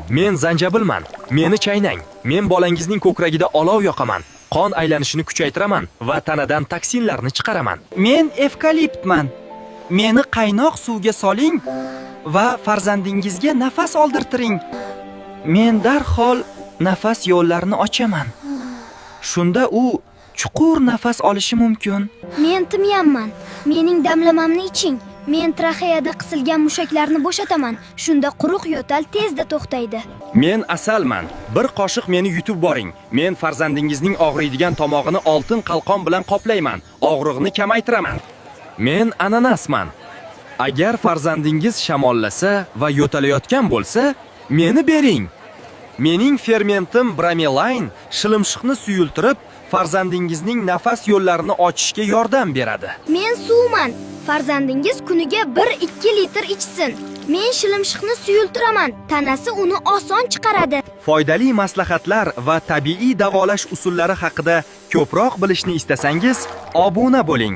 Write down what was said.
Men zanjabilman. Meni chaynang. Men bolangizning ko'kragida olov yoqaman. Qon aylanishini kuchaytiraman va tanadan toksinlarni chiqaraman. Men evkaliptman. Meni qaynoq suvga soling va farzandingizga nafas oldirtiring. Men darhol nafas yo'llarini ochaman. Shunda u chuqur nafas olishi mumkin. Men timyanman. Mening damlamamni iching. Men traheyada qisilgan mushaklarni bo'shataman. Shunda quruq yo'tal tezda to'xtaydi. Men asalman. Bir qoshiq meni yutib boring. Men farzandingizning og'riydigan tomog'ini oltin qalqon bilan qoplayman. Og'riqni kamaytiraman. Men ananasman. Agar farzandingiz shamollasa va yo'talayotgan bo'lsa, meni bering. Mening fermentim Bromelain shilimshiqni suyultirib, farzandingizning nafas yo'llarini ochishga yordam beradi. Men suvman. Farzandingiz kuniga 1-2 litr ichsin. Men shilimshiqni suyultiraman. Tanasi uni oson chiqaradi. Foydali maslahatlar va tabiiy davolash usullari haqida ko'proq bilishni istasangiz, obuna bo'ling.